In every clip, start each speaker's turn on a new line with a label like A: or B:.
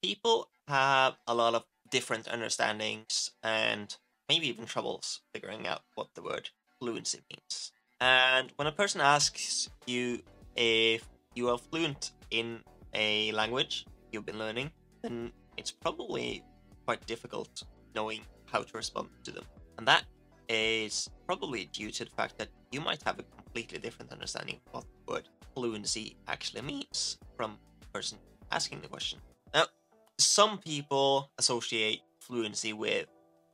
A: people have a lot of different understandings and maybe even troubles figuring out what the word fluency means. And when a person asks you if you are fluent in a language you've been learning, then it's probably quite difficult knowing how to respond to them. And that is probably due to the fact that you might have a completely different understanding of what the word fluency actually means from the person asking the question. Now, some people associate fluency with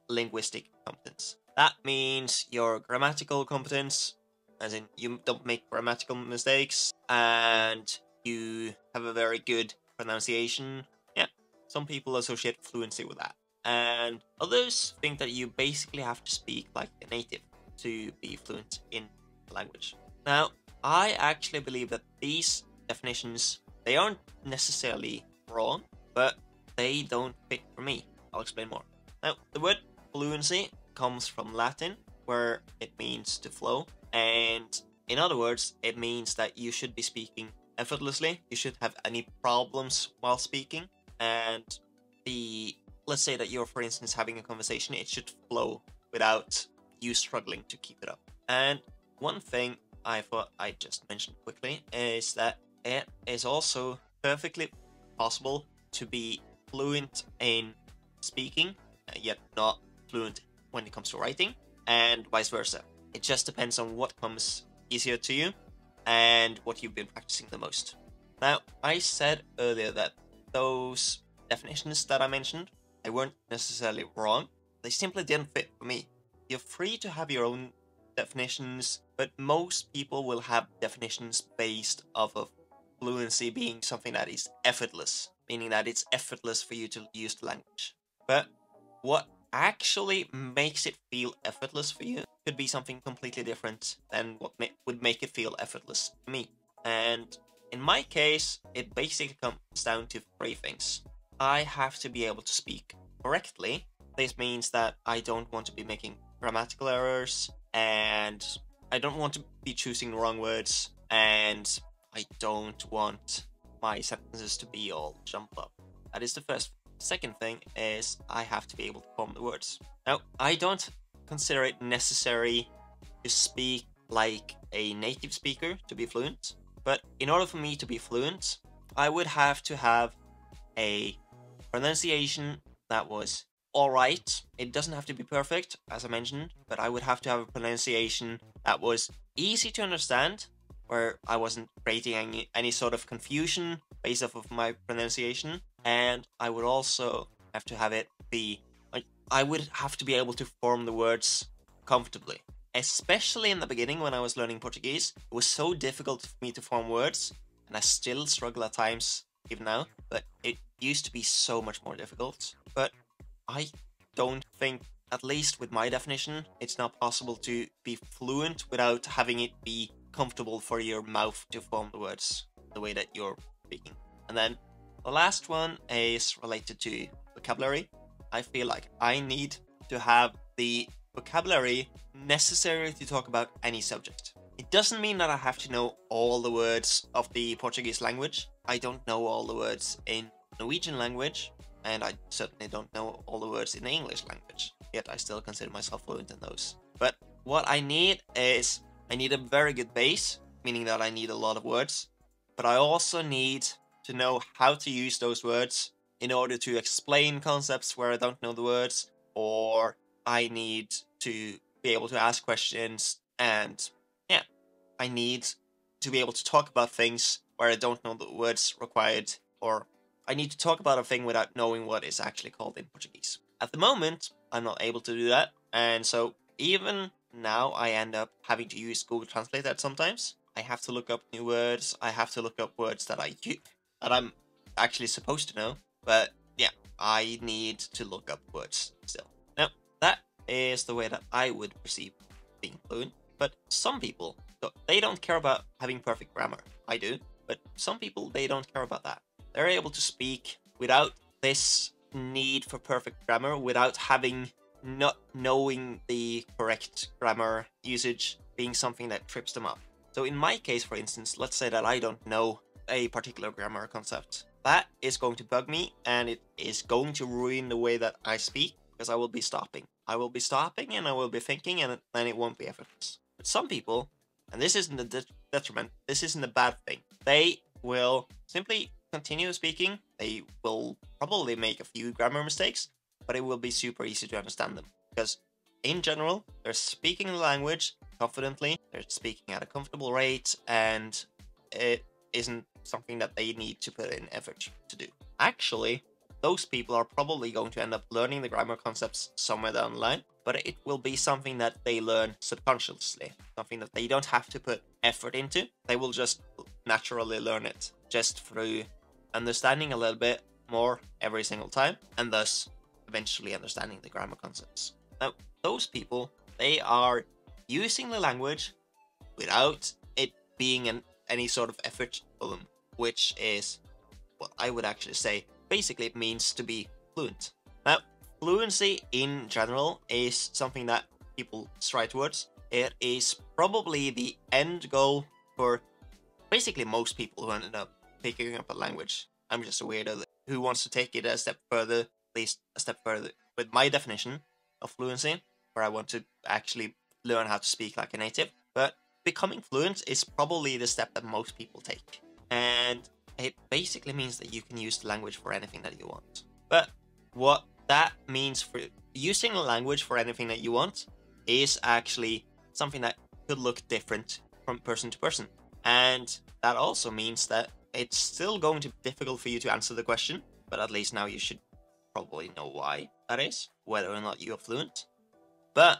A: linguistic competence. That means your grammatical competence, as in you don't make grammatical mistakes, and you have a very good pronunciation. Yeah, some people associate fluency with that. And others think that you basically have to speak like a native to be fluent in the language. Now, I actually believe that these definitions, they aren't necessarily wrong, but they don't fit for me. I'll explain more. Now, the word fluency comes from Latin, where it means to flow, and in other words, it means that you should be speaking effortlessly. You should have any problems while speaking, and let's say that you're, for instance, having a conversation, it should flow without you struggling to keep it up. And one thing I thought I'd just mention quickly is that it is also perfectly possible to be fluent in speaking, yet not fluent when it comes to writing, and vice versa. It just depends on what comes easier to you and what you've been practicing the most. Now, I said earlier that those definitions that I mentioned, they weren't necessarily wrong, they simply didn't fit for me. You're free to have your own definitions, but most people will have definitions based off of fluency being something that is effortless, meaning that it's effortless for you to use the language. But what actually makes it feel effortless for you could be something completely different than what would make it feel effortless for me. And in my case, it basically comes down to three things. I have to be able to speak correctly. This means that I don't want to be making grammatical errors, and I don't want to be choosing the wrong words, and I don't want my sentences to be all jumbled up. That is the first. Second thing is I have to be able to form the words. Now, I don't consider it necessary to speak like a native speaker to be fluent, but in order for me to be fluent, I would have to have a pronunciation that was alright. It doesn't have to be perfect, as I mentioned, but I would have to have a pronunciation that was easy to understand, where I wasn't creating any sort of confusion based off of my pronunciation. And I would also have to have it be, like, I would have to be able to form the words comfortably. Especially in the beginning when I was learning Portuguese, it was so difficult for me to form words, and I still struggle at times, even now, but it used to be so much more difficult. But I don't think, at least with my definition, it's not possible to be fluent without having it be comfortable for your mouth to form the words the way that you're speaking. And then the last one is related to vocabulary. I feel like I need to have the vocabulary necessary to talk about any subject. It doesn't mean that I have to know all the words of the Portuguese language. I don't know all the words in Norwegian language, and I certainly don't know all the words in the English language, yet I still consider myself fluent in those. But what I need is, I need a very good base, meaning that I need a lot of words, but I also need to know how to use those words in order to explain concepts where I don't know the words, or I need to be able to ask questions, and yeah, I need to be able to talk about things where I don't know the words required, or I need to talk about a thing without knowing what it's actually called in Portuguese. At the moment, I'm not able to do that, and so even now I end up having to use Google Translate at sometimes. I have to look up new words, I have to look up words that I'm actually supposed to know, but yeah, I need to look up words still. Now, that is the way that I would perceive being fluent, but some people, they don't care about having perfect grammar. I do, but some people, they don't care about that. They're able to speak without this need for perfect grammar, without not knowing the correct grammar usage being something that trips them up. So in my case, for instance, let's say that I don't know a particular grammar concept. that is going to bug me, and it is going to ruin the way that I speak, because I will be stopping. I will be stopping and I will be thinking, and then it won't be effortless. But some people, and this isn't a detriment, this isn't a bad thing, they will simply continue speaking. They will probably make a few grammar mistakes, but it will be super easy to understand them, because in general, they're speaking the language confidently, they're speaking at a comfortable rate, and it isn't something that they need to put in effort to do. Actually, those people are probably going to end up learning the grammar concepts somewhere down the line, but it will be something that they learn subconsciously, something that they don't have to put effort into. They will just naturally learn it just through understanding a little bit more every single time, and thus eventually understanding the grammar concepts. Now, those people, they are using the language without it being any sort of effort for them, which is what I would actually say basically it means to be fluent. Now, fluency in general is something that people strive towards. It is probably the end goal for basically most people who end up picking up a language. I'm just a weirdo who wants to take it a step further, at least a step further with my definition of fluency, where I want to actually learn how to speak like a native. But becoming fluent is probably the step that most people take. And it basically means that you can use the language for anything that you want. But what that means for using a language for anything that you want is actually something that could look different from person to person. And that also means that it's still going to be difficult for you to answer the question, but at least now you should probably know why that is, whether or not you're fluent. But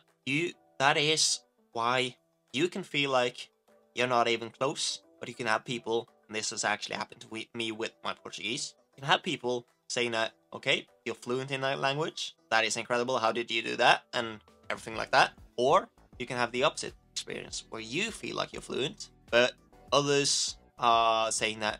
A: that is why you can feel like you're not even close, but you can have people, and this has actually happened to me with my Portuguese, you can have people saying that, okay, you're fluent in that language, that is incredible, how did you do that, and everything like that. Or you can have the opposite experience, where you feel like you're fluent, but others are saying that,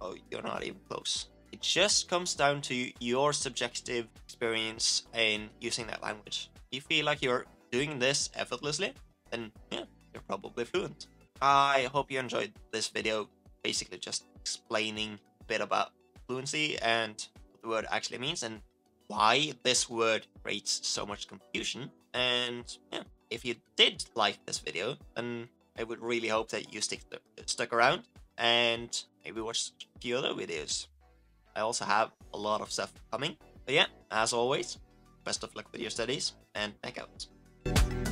A: oh, you're not even close. It just comes down to your subjective experience in using that language. If you feel like you're doing this effortlessly, then yeah, you're probably fluent. I hope you enjoyed this video, basically just explaining a bit about fluency and what the word actually means and why this word creates so much confusion. And yeah, if you did like this video, then I would really hope that you stuck around and maybe watch a few other videos. I also have a lot of stuff coming. But yeah, as always, best of luck with your studies and back out.